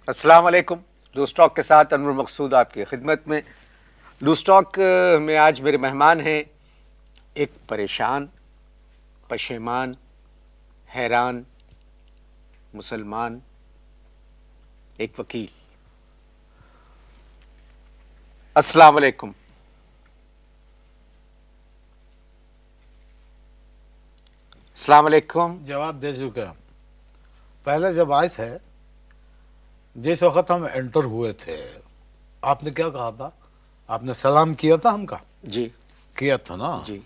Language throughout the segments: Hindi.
अस्सलाम वालेकुम। लूज़ टॉक के साथ अनवर मकसूद आपकी खिदमत में। लूज़ टॉक में आज मेरे मेहमान हैं एक परेशान, पशेमान, हैरान मुसलमान, एक वकील। अस्सलाम वालेकुम। अस्सलाम वालेकुम। जवाब दे चुके हम। पहले जब आए थे, जिस वक्त हम एंटर हुए थे, आपने क्या कहा था? आपने सलाम किया था हमका? जी किया था ना? जी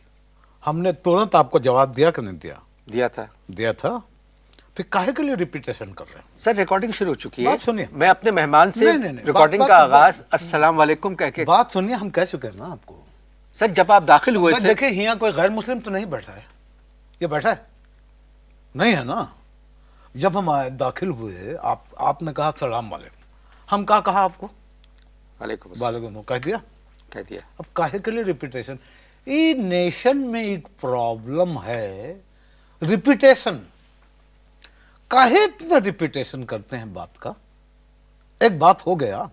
हमने तुरंत आपको जवाब दिया कि नहीं दिया? दिया था। दिया था। फिर काहे के लिए रिपीटेशन कर रहे हैं? सर रिकॉर्डिंग शुरू हो चुकी है। बात सुनिए। मैं अपने मेहमान से नहीं, रिकॉर्डिंग बात- का बात- आगाज अस्सलाम वालेकुम कह के। बात सुनिए, हम कह चुके हैं ना आपको। सर जब आप दाखिल हुए थे, देखिए, यहाँ कोई गैर मुस्लिम तो नहीं बैठा है। ये बैठा है? नहीं है ना? जब हम आए, दाखिल हुए, आपने कहा सलाम वालेकुम। हम क्या कहा आपको? वालेकुम अस्सलाम वालेकुम कह दिया। कह दिया। अब काहे के लिए रिपीटेशन? ये नेशन में एक प्रॉब्लम है, रिपीटेशन। काहे इतना रिपीटेशन करते हैं बात का? एक बात हो गया,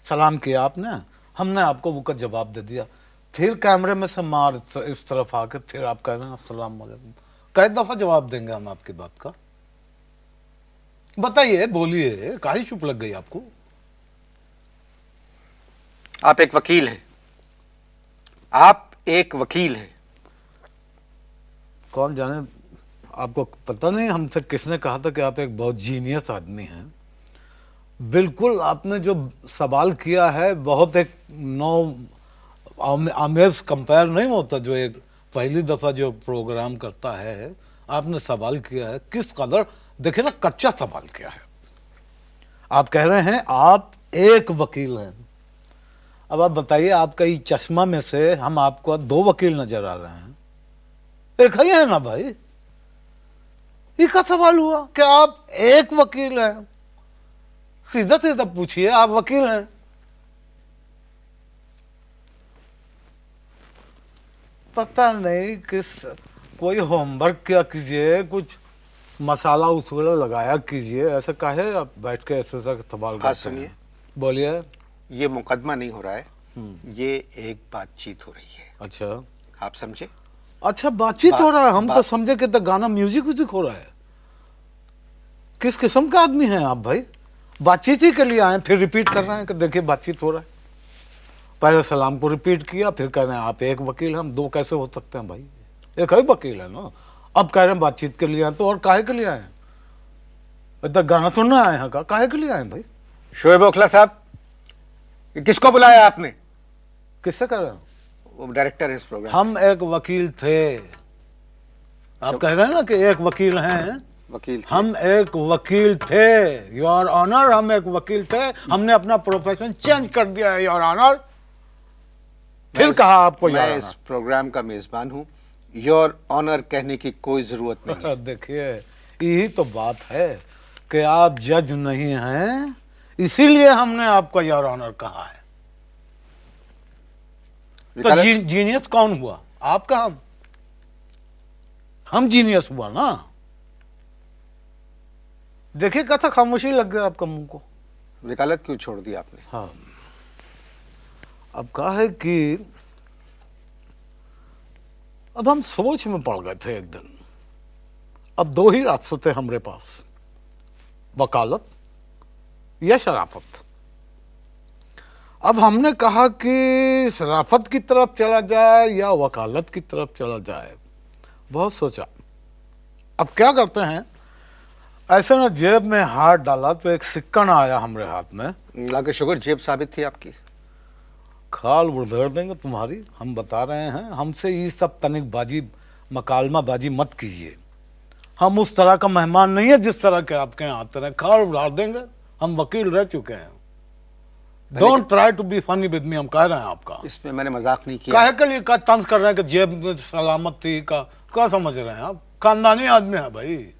सलाम किया आपने, हमने आपको वो का जवाब दे दिया, फिर कैमरे में से मार इस तरफ आके फिर आप कह रहे हैं अस्सलाम वालेकुम। कई दफा जवाब देंगे हम आपकी बात का? बताइए, बोलिए, काहे चुप लग गई आपको? आप एक वकील हैं। आप एक वकील हैं। कौन जाने, आपको पता नहीं हमसे किसने कहा था कि आप एक बहुत जीनियस आदमी हैं। बिल्कुल, आपने जो सवाल किया है बहुत एक नो आमेज कंपेयर नहीं होता। जो एक पहली दफ़ा जो प्रोग्राम करता है, आपने सवाल किया है किस कदर, देखिए ना, कच्चा सवाल किया है। आप कह रहे हैं आप एक वकील हैं। अब आप बताइए, आपका ये चश्मा में से हम आपको दो वकील नजर आ रहे हैं, एक ही है ना भाई? ये का सवाल हुआ कि आप एक वकील हैं? सीधा सीधा पूछिए, आप वकील हैं? पता नहीं किस, कोई होमवर्क किया कीजिए, कुछ मसाला उसूला लगाया कीजिए। ऐसे काहे आप बैठ के ऐसे सवाल बात करते सुनिए, हैं? बोलिए। ये मुकदमा नहीं हो रहा है, ये एक बातचीत हो रही है। अच्छा आप समझे? अच्छा, बातचीत हो रहा है। हम तो बात- समझे कि तो गाना म्यूजिक व्यूजिक हो रहा है। किस किस्म का आदमी हैं आप भाई? बातचीत ही के लिए आए, फिर रिपीट कर रहे हैं कि देखिए बातचीत हो रहा है। पहले सलाम को रिपीट किया, फिर कह रहे हैं आप एक वकील हैं। हम दो कैसे हो सकते हैं भाई? एक ही वकील है ना। अब कह रहे हैं बातचीत के लिए आए, तो और काहे के लिए आए हैं? इधर गाना सुनने आए हैं का? काहे के लिए आए हैं भाई? शोएब ओखला साहब, ये किसको बुलाया आपने? किससे कर रहे हैं? वो डायरेक्टर है इस प्रोग्राम। हम एक वकील थे। आप कह रहे हैं ना कि एक वकील हैं। वकील थे। हम एक वकील थे, योर ऑनर। हम एक वकील थे, हमने अपना प्रोफेशन चेंज कर दिया है, योर ऑनर। फिर कहा आपको मैं योर इस प्रोग्राम का मेजबान हूं, योर ऑनर कहने की कोई जरूरत नहीं है। ऑनर। देखिए, यही तो बात है कि आप जज नहीं हैं, इसीलिए हमने आपको योर ऑनर कहा है। तो जीनियस कौन हुआ? आपका? हम जीनियस हुआ ना। देखिए, कथा खामोशी लग गया आपका मुंह को। वकालत क्यों छोड़ दी आपने? हाँ, अब कहा है कि अब हम सोच में पड़ गए थे एक दिन। अब दो ही रास्ते थे हमारे पास, वकालत या शराफत। अब हमने कहा कि शराफत की तरफ चला जाए या वकालत की तरफ चला जाए। बहुत सोचा। अब क्या करते हैं, ऐसे ना जेब में हाथ डाला तो एक सिक्का ना आया हमारे हाथ में। अल्लाह का शुक्र जेब साबित थी आपकी। खाल उधेड़ देंगे तुम्हारी। हम बता रहे हैं, हमसे ये सब तनिकबाजी मकालमाबाजी मत कीजिए। हम उस तरह का मेहमान नहीं है जिस तरह के आपके यहाँ आते रहे। खाल उड़ाड़ देंगे। हम वकील रह चुके हैं। Don't try to be funny with me, हम कह रहे हैं आपका। इसमें मैंने मजाक नहीं किया। काहे के लिए का तंज कर रहे हैं कि जेब में सलामत थी का? क्या समझ रहे हैं आप? खानदानी आदमी है भाई।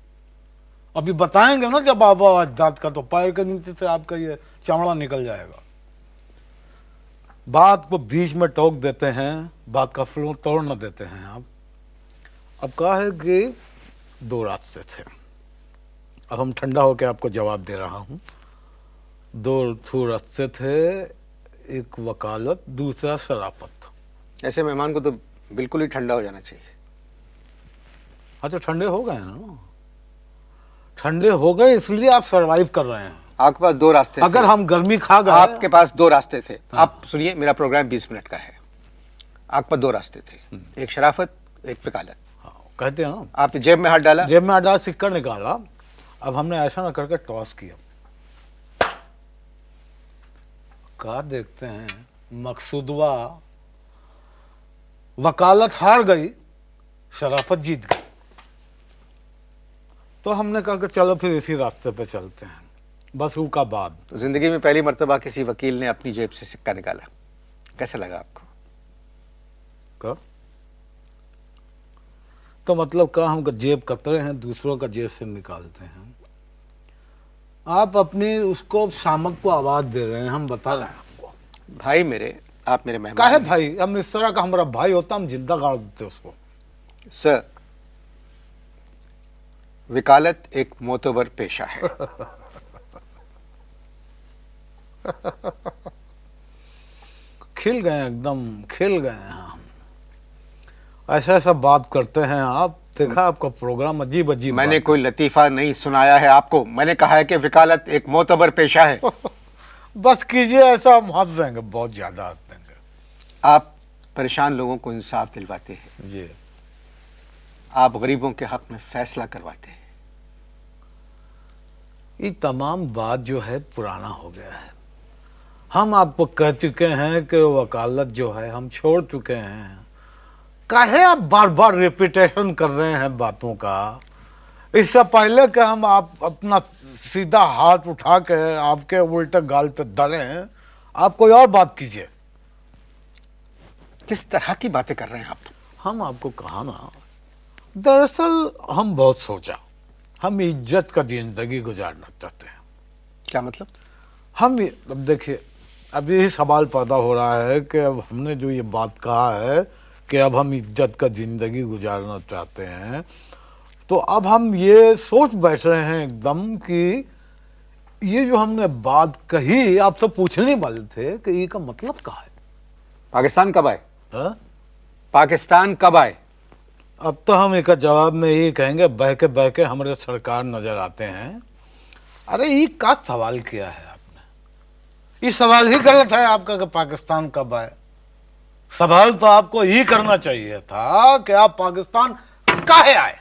अभी बताएंगे ना जब आबा अजदाद का, तो पैर के नीचे से आपका ये चमड़ा निकल जाएगा। बात को बीच में टोक देते हैं, बात का फ्लो तोड़ न देते हैं आप। अब कहा है कि दो रास्ते थे। अब हम ठंडा होकर आपको जवाब दे रहा हूं। दो ठो रास्ते थे, एक वकालत, दूसरा शराफत। ऐसे मेहमान को तो बिल्कुल ही ठंडा हो जाना चाहिए। हाँ तो ठंडे हो गए हैं ना, ठंडे हो गए इसलिए आप सरवाइव कर रहे हैं। आपके पास दो रास्ते अगर थे। हम गर्मी खा गए, आपके पास दो रास्ते थे। आप सुनिए, मेरा प्रोग्राम 20 मिनट का है। आपके पास दो रास्ते थे, एक शराफत, एक वकालत। हाँ, कहते हैं ना, आपने जेब में हाथ डाला, जेब में डाल सिक्का निकाला। अब हमने ऐसा ना करके टॉस किया, कहा देखते हैं, मकसूदवा वकालत हार गई, शराफत जीत गई। तो हमने कहा कि चलो फिर इसी रास्ते पे चलते हैं। बस वो का बाद तो जिंदगी में पहली मर्तबा किसी वकील ने अपनी जेब से सिक्का निकाला, कैसा लगा आपको? का तो मतलब का हम जेब कतरे हैं, दूसरों का जेब से निकालते हैं। आप अपनी उसको शामक को आवाज दे रहे हैं, हम बता रहे हैं आपको। भाई मेरे, आप मेरे मेहमान काहे हैं। भाई, हम इस तरह का हमारा भाई होता हम जिंदा गाड़ देते उसको। सर, वकालत एक मोतबर पेशा है। खिल गए एकदम, खिल गए हैं हम। ऐसा ऐसा बात करते हैं आप। देखा आपका प्रोग्राम अजीब अजीब मैंने बात। कोई लतीफा नहीं सुनाया है आपको। मैंने कहा है कि वकालत एक मोतबर पेशा है। बस कीजिए ऐसा, हम हंस देंगे, बहुत ज्यादा हंस देंगे। आप परेशान लोगों को इंसाफ दिलवाते हैं, जी, आप गरीबों के हक में फैसला करवाते हैं। ये तमाम बात जो है पुराना हो गया है। हम आपको कह चुके हैं कि वकालत जो है हम छोड़ चुके हैं। काहे आप बार बार रिपीटेशन कर रहे हैं बातों का? इससे पहले कि हम आप अपना सीधा हाथ उठा के आपके उल्टे गाल पे धरें, आप कोई और बात कीजिए। किस तरह की बातें कर रहे हैं आप? हम आपको कहा ना, दरअसल हम बहुत सोचा, हम इज्जत का जिंदगी गुजारना चाहते हैं। क्या मतलब? अब देखिए, अब यही सवाल पैदा हो रहा है कि अब हमने जो ये बात कहा है कि अब हम इज्जत का जिंदगी गुजारना चाहते हैं, तो अब हम ये सोच बैठ रहे हैं एकदम कि ये जो हमने बात कही, आपसे पूछने वाले थे कि ये का मतलब क्या है। पाकिस्तान कब आए? हाँ? पाकिस्तान कब आए? अब तो हम एक जवाब में ये कहेंगे, बह के हमारे सरकार नजर आते हैं। अरे ये क्या सवाल किया है आपने? ये सवाल ही गलत है आपका कि पाकिस्तान कब आए। सवाल तो आपको ये करना चाहिए था कि आप पाकिस्तान काहे आए,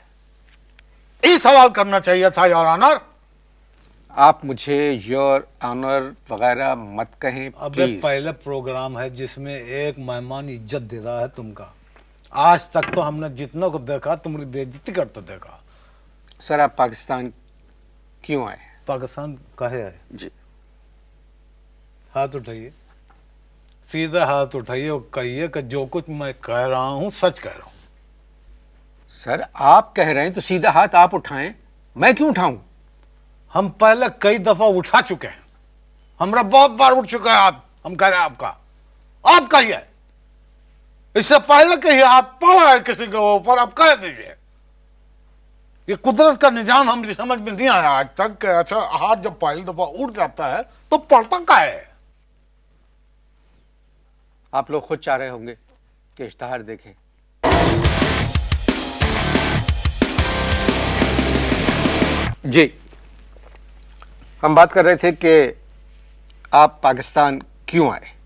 ये सवाल करना चाहिए था, योर ऑनर। आप मुझे योर ऑनर वगैरह मत कहें अबे प्लीज। पहले प्रोग्राम है जिसमें एक मेहमान इज्जत दे रहा है तुमका। आज तक तो हमने जितनों को देखा तुम्हारी बेइज्जती करते देखा। सर, आप पाकिस्तान क्यों आए? पाकिस्तान काहे आए? जी, हाथ उठाइए, सीधा हाथ उठाइए और कहिए कि जो कुछ मैं कह रहा हूं सच कह रहा हूं। सर आप कह रहे हैं तो सीधा हाथ आप उठाएं, मैं क्यों उठाऊं? हम पहले कई दफा उठा चुके हैं, हमरा बहुत बार उठ चुका है हाथ। हम कह रहे हैं आपका, आप कहिए। इससे पहले कहिए हाथ पड़ा है किसी के ऊपर, आप कह दीजिए। ये कुदरत का निजाम हम समझ में नहीं आया आज तक कि अच्छा हाथ जब पहली दफा उठ जाता है तो पड़ता क्या है। आप लोग खुद चाह रहे होंगे कि इश्तहार देखें। जी, हम बात कर रहे थे कि आप पाकिस्तान क्यों आए।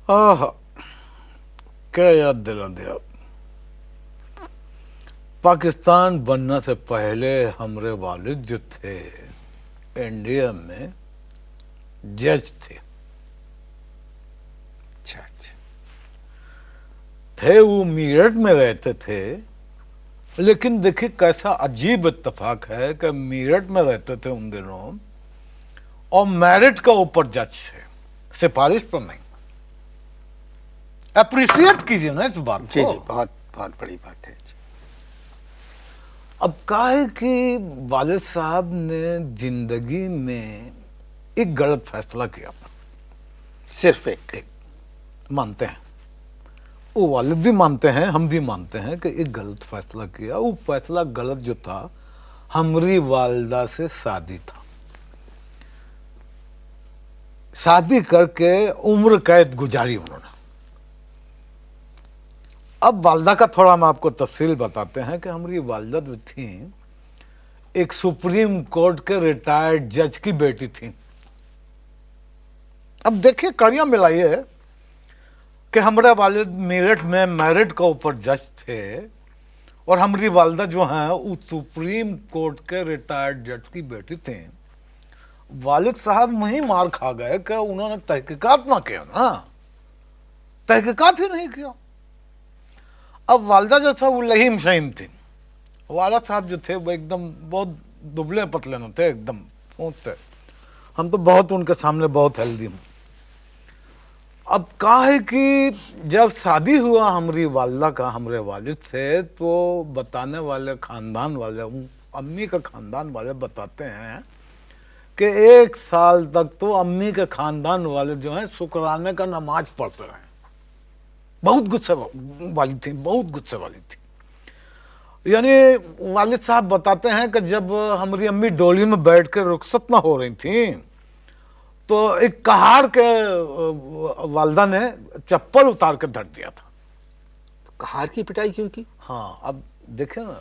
आह, क्या याद दिला दिया। पाकिस्तान बनने से पहले हमारे वालिद जो थे इंडिया में जज थे। अच्छा अच्छा। थे वो मीरठ में रहते थे, लेकिन देखिए कैसा अजीब इत्तेफाक है कि मीरठ में रहते थे उन दिनों और मेरिट का ऊपर जज थे, सिफारिश पर नहीं। अप्रिशिएट कीजिए ना इस बात को। जी जी, बहुत बहुत बड़ी बात है। अब क्या है कि वालिद साहब ने जिंदगी में एक गलत फैसला किया, सिर्फ एक मानते हैं, वो वालिद भी मानते हैं, हम भी मानते हैं कि एक गलत फैसला किया। वो फैसला गलत जो था, हमारी वालदा से शादी था। शादी करके उम्र कैद गुजारी उन्होंने। अब वालदा का थोड़ा हम आपको तफसील बताते हैं कि हमारी वालदा जो थी, एक सुप्रीम कोर्ट के रिटायर्ड जज की बेटी थी। अब देखिए, कड़ियां मिलाइए कि हमारे वालिद मेरठ में मेरिट के ऊपर जज थे और हमारी वालदा जो हैं वो सुप्रीम कोर्ट के रिटायर्ड जज की बेटी थी। वालिद साहब वहीं मार खा गए कि उन्होंने तहकीकात ना किया ना, तहकीकात ही नहीं किया। अब वालदा जो था वो लहीम शहीम थी। वाला साहब जो थे वो एकदम बहुत दुबले पतले न थे, एकदम फूंक थे। हम तो बहुत उनके सामने बहुत हेल्दी हूँ। अब कहा है कि जब शादी हुआ हमारी वालदा का हमारे वालिद से, तो बताने वाले खानदान वाले, अम्मी का खानदान वाले बताते हैं कि 1 साल तक तो अम्मी के खानदान वाले जो हैं शुक्राने का नमाज पढ़ते रहे। बहुत गुस्से वाली थी, बहुत गुस्से वाली थी। यानी वालिद साहब बताते हैं कि जब हमारी अम्मी डोली में बैठ कर रुखसत ना हो रही थी, तो एक कहार के वालदा ने चप्पल उतार के धर दिया था। कहार की पिटाई क्यों की? हाँ, अब देखें ना,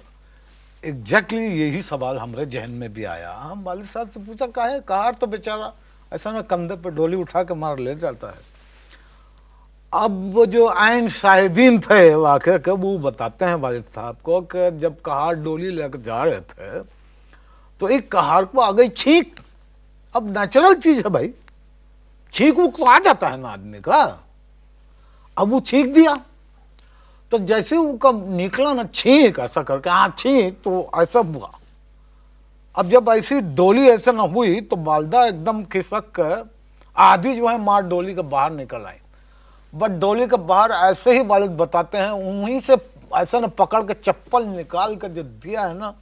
एग्जैक्टली यही सवाल हमारे जहन में भी आया। हम वालिद साहब से पूछा, काहे? कहार तो बेचारा ऐसा ना कंधे पे डोली उठा के मार ले जाता है। अब वो जो आइन शाहिदीन थे वाकई के, वो बताते हैं वालिद साहब को कि जब कहार डोली लेकर जा रहे थे तो एक कहार को आ गई छींक। अब नेचुरल चीज है भाई, छींक वो तो आ जाता है ना आदमी का। अब वो छींक दिया, तो जैसे वो निकला ना छींक ऐसा करके, हाँ छींक, तो ऐसा हुआ। अब जब ऐसी डोली ऐसे ना हुई तो वालदा एकदम खिसक कर आधी जो है मार डोली के बाहर निकल आई। बट डोली के बाहर ऐसे ही वालिद बताते हैं वहीं से ऐसा ना पकड़ के चप्पल निकाल कर जो दिया है ना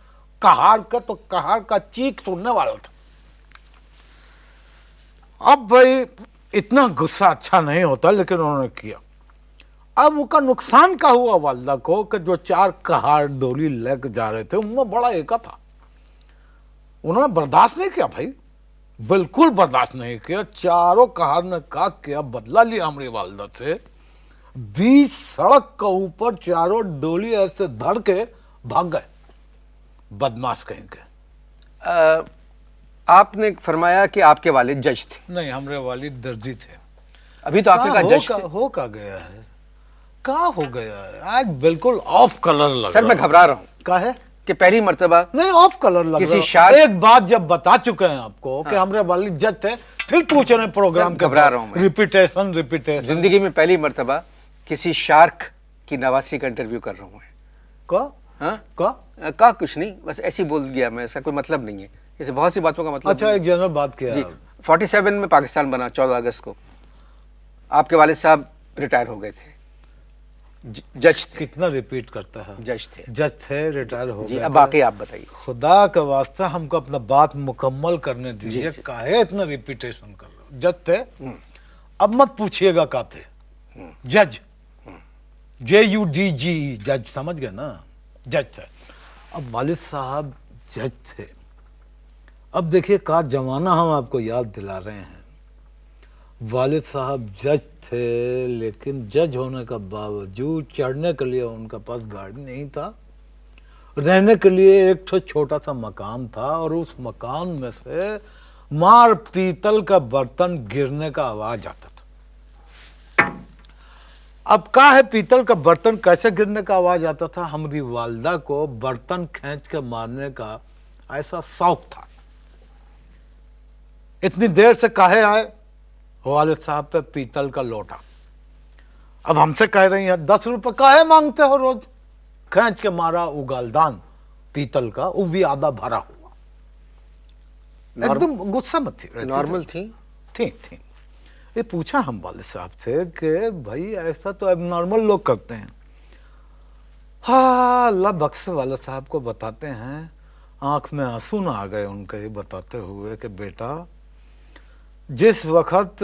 कहार का, तो कहार का चीख सुनने वाला था। अब भाई इतना गुस्सा अच्छा नहीं होता, लेकिन उन्होंने किया। अब उसका नुकसान क्या हुआ वालदा को कि जो 4 कहार डोली लेकर जा रहे थे उनमें बड़ा एका था। उन्होंने बर्दाश्त नहीं किया भाई, बिल्कुल बर्दाश्त नहीं किया। चारों कहार ने का किया, बदला लिया हमारी वालदा से। 20 सड़क के ऊपर चारों डोली ऐसे धड़ के भाग गए, बदमाश कहीं के। आपने फरमाया कि आपके वालिद जज थे। नहीं, हमारे वालिद दर्जी थे। अभी तो आपने कहा जज थे। हो का गया है, का हो गया है आज, बिल्कुल ऑफ कलर लग सर रहा मैं घबरा रहा हूँ का है कि पहली मर्तबा नहीं, ऑफ कलर लग किसी रहा शार- एक बात जब बता चुके हैं आपको कि हमारे वालिद जज थे, फिर पूछ रहे हैं प्रोग्राम सर, घबरा रहा हूं मैं। रिपीटेशन जिंदगी में पहली मर्तबा किसी शार्क की नवासी का इंटरव्यू कर रहा हूँ। का हाँ का कुछ नहीं, बस ऐसे ही बोल दिया मैं, ऐसा कोई मतलब नहीं है। इसे बहुत सी बातों का मतलब अच्छा, एक जनरल बात किया जी। 47 में पाकिस्तान बना 14 अगस्त को। आपके वालिद साहब रिटायर हो गए थे, जज थे। कितना रिपीट करता है, जज थे। जज थे, रिटायर हो जी, गए अब थे। बाकी आप बताइए। खुदा का वास्ता हमको अपना बात मुकम्मल करने दीजिए। जी। काहे इतना रिपीटेशन कर रहे हो? जज थे, अब मत पूछिएगा का थे। जज, JUDG, जज, समझ गए ना, जज थे। अब वालिद साहब जज थे। अब देखिए का जमाना हम आपको याद दिला रहे हैं। वालिद साहब जज थे, लेकिन जज होने का बावजूद चढ़ने के लिए उनका पास गाड़ी नहीं था। रहने के लिए एक छोटा सा मकान था और उस मकान में से मार पीतल का बर्तन गिरने का आवाज आता था। अब का है, पीतल का बर्तन कैसे गिरने का आवाज आता था? हमारी वालदा को बर्तन खींच के मारने का ऐसा शौक था। इतनी देर से काहे आए? वालिद साहब पे पीतल का लोटा। अब हमसे कह रही हैं 10 रुपए काहे मांगते हो रोज? खींच के मारा उगालदान पीतल का, वो भी आधा भरा हुआ। एकदम गुस्सा मत थी, नॉर्मल थी। ये पूछा हम वालिद साहब से कि भाई ऐसा तो अब नॉर्मल लोग करते हैं। हाँ, अल्लाह बख्शे वालिद साहब को बताते हैं, आंख में आंसू ना आ गए उनके, ये बताते हुए कि बेटा जिस वक्त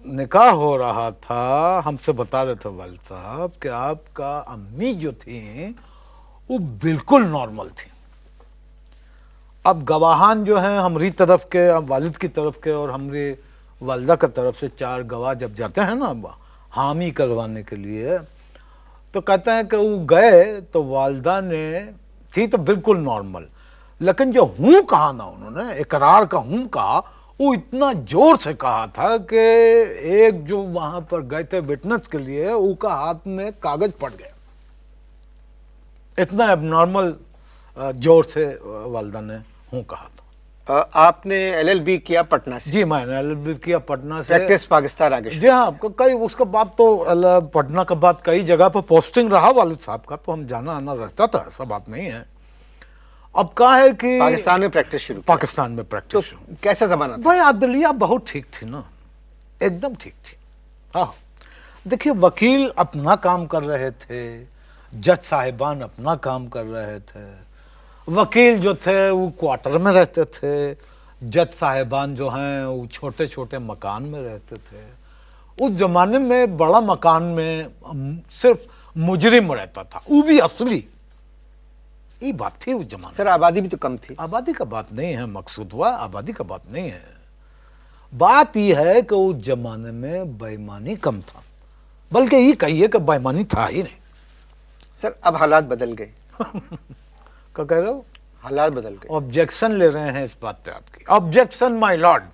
निकाह हो रहा था, हमसे बता रहे थे वालिद साहब कि आपका अम्मी जो थी वो बिल्कुल नॉर्मल थी। अब गवाहान जो हैं हमारी तरफ के, अब वालिद की तरफ के और हमारी वालदा की तरफ से 4 गवाह जब जाते हैं ना हामी करवाने के लिए, तो कहते हैं कि वो गए तो वालदा ने थी तो बिल्कुल नॉर्मल, लेकिन जो हूँ कहा ना उन्होंने, इकरार का हूँ कहा, वो इतना जोर से कहा था कि एक जो वहां पर गए थे विटनेस के लिए, उसका हाथ में कागज पड़ गया। इतना एबनॉर्मल जोर से वालदा ने हूँ कहा था। आपने एलएलबी किया पटना से? जी, मैंने एलएलबी किया पटना से। प्रैक्टिस पाकिस्तान आगे? जी हाँ, कई उसके बाद तो पटना के बाद कई जगह पर पोस्टिंग रहा वालिद साहब का, तो हम जाना आना रहता था, ऐसा बात नहीं है। अब क्या है कि पाकिस्तान में प्रैक्टिस शुरू? पाकिस्तान में प्रैक्टिस। तो कैसा जमाना था? भाई अदलिया बहुत ठीक थी ना, एकदम ठीक थी। हाँ, देखिए वकील अपना काम कर रहे थे, जज साहिबान अपना काम कर रहे थे, वकील जो थे वो क्वार्टर में रहते थे, जज साहिबान जो हैं वो छोटे छोटे मकान में रहते थे। उस जमाने में बड़ा मकान में सिर्फ मुजरिम रहता था, वो भी असली। ये बात थी उस जमाने। सर आबादी भी तो कम थी? आबादी का बात नहीं है मकसूद हुआ, आबादी का बात नहीं है। बात यह है कि उस जमाने में बेईमानी कम था, बल्कि ये कहिए कि बेईमानी था ही नहीं। सर अब हालात बदल गए। क्या कह रहे हो? हालात बदल गए। ऑब्जेक्शन ले रहे हैं इस बात पे आपकी? Objection my Lord.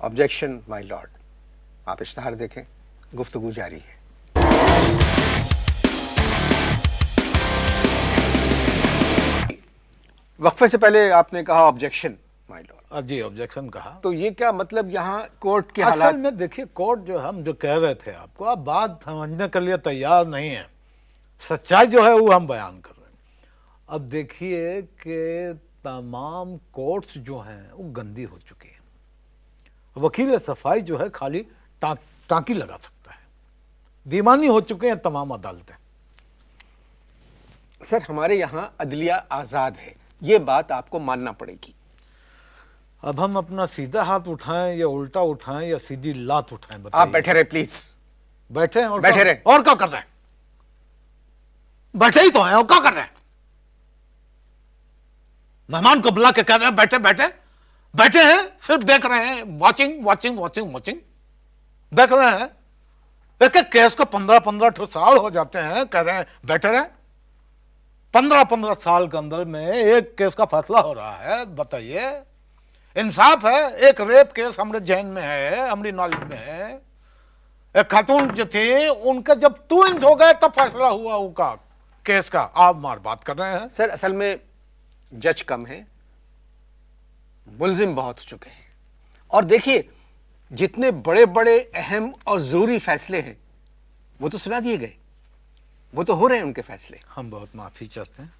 Objection my Lord. आप इश्तहार देखें, गुफ्तगू जारी है। वक्फे से पहले आपने कहा ऑब्जेक्शन माय लॉर्ड। जी, ऑब्जेक्शन कहा। तो ये क्या मतलब, यहाँ कोर्ट के असल हालात? में देखिए, कोर्ट जो हम जो कह रहे थे आपको, आप बात समझने के लिए तैयार नहीं है। सच्चाई जो है वो हम बयान कर रहे हैं। अब देखिए कि तमाम कोर्ट्स जो हैं वो गंदी हो चुकी हैं। वकील सफाई जो है खाली टांकी लगा सकता है। दीवानी हो चुके हैं तमाम अदालतें। सर हमारे यहाँ अदलिया आज़ाद है, ये बात आपको मानना पड़ेगी। अब हम अपना सीधा हाथ उठाएं या उल्टा उठाएं या सीधी लात उठाएं, आप बताइए। बैठे रहे प्लीज। बैठे हैं और बैठे रहे। और क्या कर रहे हैं? बैठे ही तो हैं, और क्या कर रहे हैं? मेहमान को बुला के कह रहे हैं बैठे बैठे। बैठे हैं, सिर्फ देख रहे हैं, वॉचिंग वॉचिंग वॉचिंग वॉचिंग देख रहे हैं। एक एक केस को 15-15 साल हो जाते हैं, कह रहे हैं बैठे रहे। 15-15 साल के अंदर में एक केस का फैसला हो रहा है, बताइए इंसाफ है? एक रेप केस हमारे जहन में है, हमारी नॉलेज में है। एक खातून जो थी, उनके जब ट्विंस हो गए तब फैसला हुआ उनका केस का। आप मार बात कर रहे हैं। सर असल में जज कम है, मुल्जिम बहुत हो चुके हैं। और देखिए जितने बड़े बड़े अहम और जरूरी फैसले हैं वो तो सुना दिए गए, वो तो हो रहे हैं उनके फैसले। हम बहुत माफी चाहते हैं,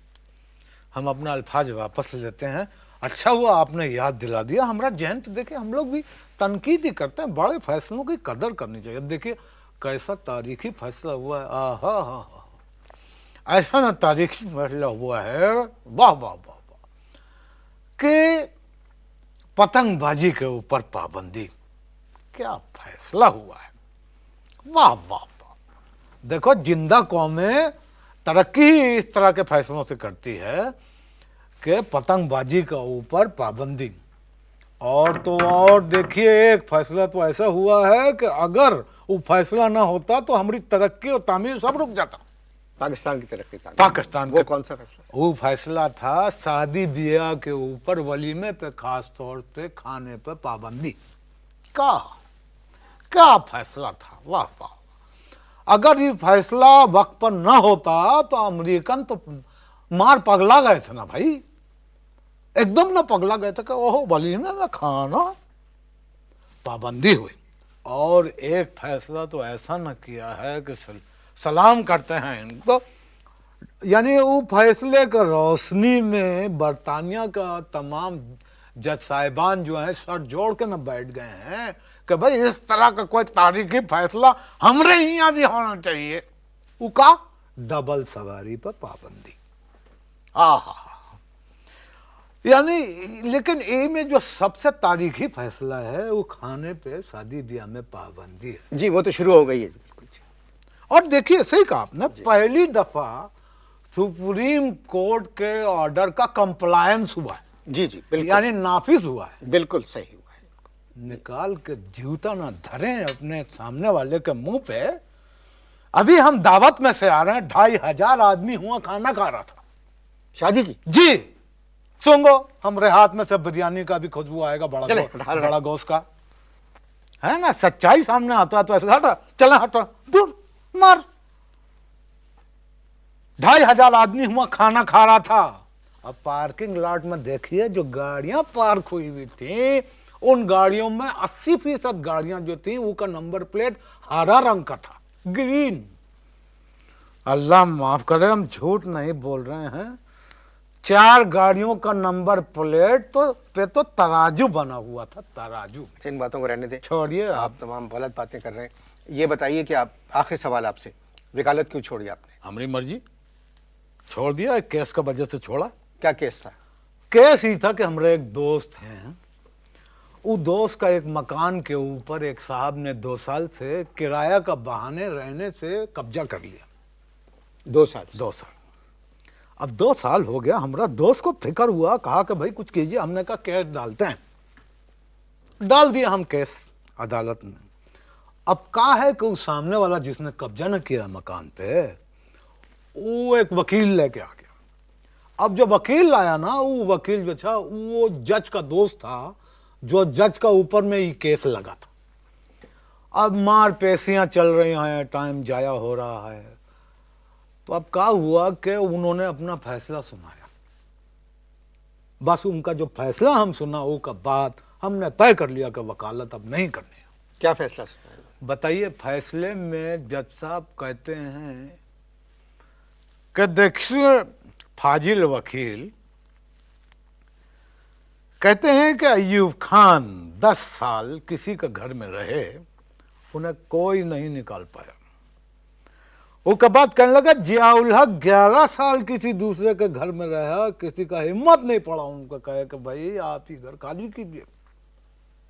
हम अपना अल्फाज वापस लेते हैं। अच्छा हुआ आपने याद दिला दिया। हमारा जहन तो देखिए, हम लोग भी तनकीद ही करते हैं, बड़े फैसलों की कदर करनी चाहिए। देखिए कैसा तारीखी फैसला हुआ है, आहा हा हा, ऐसा ना तारीखी फैसला हुआ है, वाह वाह वाह वाह, कि पतंगबाजी के ऊपर पाबंदी। क्या फैसला हुआ है, वाह वाह वाह। देखो जिंदा कौमें तरक्की इस तरह के फैसलों से करती है कि पतंगबाजी का ऊपर पाबंदी। और तो और देखिए, एक फैसला तो ऐसा हुआ है कि अगर वो फैसला ना होता तो हमारी तरक्की और तामीर सब रुक जाता। पाकिस्तान की तरक्की, पाकिस्तान वो कौन सा फैसला? वो फैसला था शादी ब्याह के ऊपर वलीमे पे खास तौर पे खाने पे पाबंदी का। क्या फैसला था, वाह वाह। अगर ये फैसला वक्त पर ना होता तो अमेरिकन तो मार पगला गए थे ना भाई, एकदम ना पगला गए थे कि ओहो वलीमे में खाना, पाबंदी हुई। और एक फैसला तो ऐसा न किया है कि सलाम करते हैं इनको। यानी वो फैसले के रोशनी में बरतानिया का तमाम जज साहिबान जो हैं सर जोड़ के न बैठ गए हैं कि भाई इस तरह का कोई तारीखी फैसला हमरे ही यहाँ भी होना चाहिए। उका डबल सवारी पर पाबंदी, आहा। यानी लेकिन ये में जो सबसे तारीखी फैसला है वो खाने पे शादी ब्याह में पाबंदी है। जी, वो तो शुरू हो गई है। बिल्कुल जी। और देखिए सही कहा आपने, पहली दफा सुप्रीम कोर्ट के ऑर्डर का कंप्लायंस हुआ है, जी जी, बिल्कुल यानी नाफिज हुआ है। बिल्कुल सही हुआ है। निकाल के जूता ना धरे अपने सामने वाले के मुंह पे। अभी हम दावत में से आ रहे हैं, 2500 आदमी हुआ, खाना खा रहा था शादी की। जी। सुंगो, हमारे हाथ में से बिरयानी का भी खुशबू आएगा, चले, बड़ा गोश्त का है ना। सच्चाई सामने आता है तो ऐसे हटा, चले हटा, दूर मार। 2500 आदमी हुआ, खाना खा रहा था। अब पार्किंग लॉट में देखिए जो गाड़ियां पार्क हुई हुई थी, उन गाड़ियों में 80% गाड़ियां जो थी उनका नंबर प्लेट हरा रंग का था, ग्रीन। अल्लाह माफ करे, हम झूठ नहीं बोल रहे हैं। 4 गाड़ियों का नंबर प्लेट तो तराजू बना हुआ था, तराजू। इन बातों को रहने दें, छोड़िए आप तमाम गलत बातें कर रहे हैं। ये बताइए कि आप, आखिरी सवाल आपसे, वकालत क्यों छोड़ी आपने? हमारी मर्जी, छोड़ दिया। एक केस का वजह से छोड़ा। क्या केस था? केस ही था कि हमारे एक दोस्त हैं, वो दोस्त का एक मकान के ऊपर एक साहब ने 2 साल से किराया का बहाने रहने से कब्जा कर लिया। 2 साल? 2 साल। अब 2 साल हो गया, हमारा दोस्त को फिक्र हुआ, कहा कि भाई कुछ कीजिए। हमने कहा केस डालते हैं, डाल दिया हम केस अदालत में। अब कहा है कि उस सामने वाला जिसने कब्जा न किया मकान पे, वो एक वकील लेके आ गया। अब जो वकील लाया ना, वो वकील जो था वो जज का दोस्त था, जो जज का ऊपर में ही केस लगा था। अब मार पेशियां चल रही हैं, टाइम जाया हो रहा है। तो अब क्या हुआ कि उन्होंने अपना फैसला सुनाया। बस उनका जो फैसला हम सुना, वो का बाद हमने तय कर लिया कि वकालत अब नहीं करनी है। क्या फैसला सुनाया? बताइए। फैसले में जज साहब कहते हैं कि देखिए, फाजिल वकील कहते हैं कि अय्यूब खान 10 साल किसी के घर में रहे, उन्हें कोई नहीं निकाल पाया। उसके बाद कहने लगा जियाउल हक 11 साल किसी दूसरे के घर में रहा, किसी का हिम्मत नहीं पड़ा उनको कहे कि भाई आप ही घर खाली कीजिए।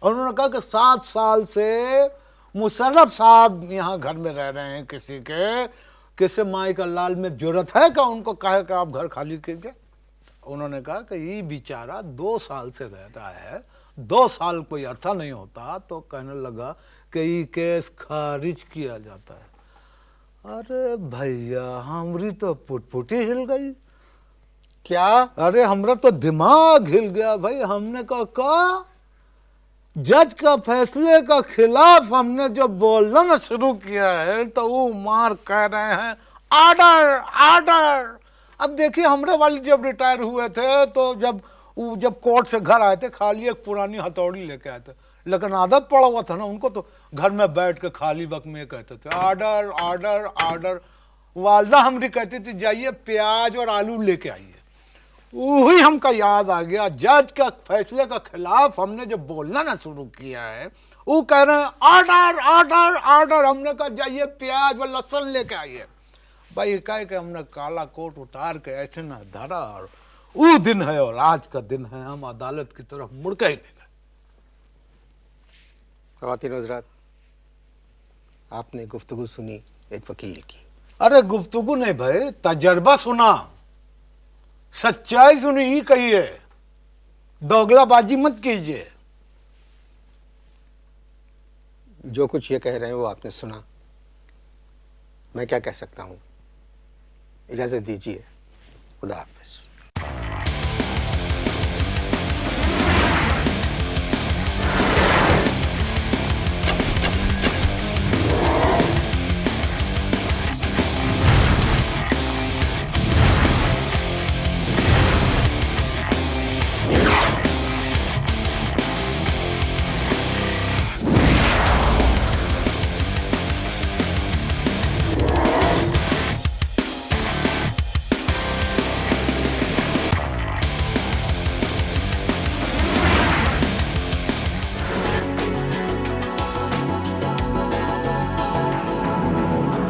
और उन्होंने कहा कि 7 साल से मुशर्रफ साहब यहाँ घर में रह रहे हैं किसी के, किसी माई का लाल में जरूरत है कि उनको कहे कि आप घर खाली कीजिए। उन्होंने कहा कि ये बेचारा 2 साल से रह रहा है, 2 साल कोई अर्था नहीं होता। तो कहने लगा कि ये केस खारिज किया जाता है। अरे भैया, हमारी तो पुटपुटी हिल गई। क्या? अरे हमरा तो दिमाग हिल गया भाई। हमने कहा जज का फैसले का खिलाफ हमने जब बोलना शुरू किया है तो वो मार कह रहे हैं ऑर्डर ऑर्डर। अब देखिए, हमारे वाली जब रिटायर हुए थे तो जब कोर्ट से घर आए थे, खाली एक पुरानी हथौड़ी लेके आए थे। लेकिन आदत पड़ा हुआ था ना उनको, तो घर में बैठ के खाली वक्त में कहते थे ऑर्डर ऑर्डर ऑर्डर। वालदा हमारी कहती थी जाइए प्याज और आलू लेके आइए। वही हमका याद आ गया, जज का फैसले का खिलाफ हमने जब बोलना ना शुरू किया है, वो कह रहे हैं ऑर्डर ऑर्डर ऑर्डर। हमने कहा जाइए प्याज और लहसुन लेके आइए। भाई कह के हमने काला कोट उतार के ऐसे ना धरा, और वो दिन है और आज का दिन है, हम अदालत की तरफ मुड़ के ही नहीं गए। ख़वातीन हज़रात, आपने गुफ्तगू सुनी एक वकील की। अरे गुफ्तगू नहीं भाई, तजर्बा सुना, सच्चाई सुनी, ही कहिए, दोगलाबाजी मत कीजिए। जो कुछ ये कह रहे हैं वो आपने सुना, मैं क्या कह सकता हूँ। इजाज़त दीजिए, खुदा हाफ़िज़।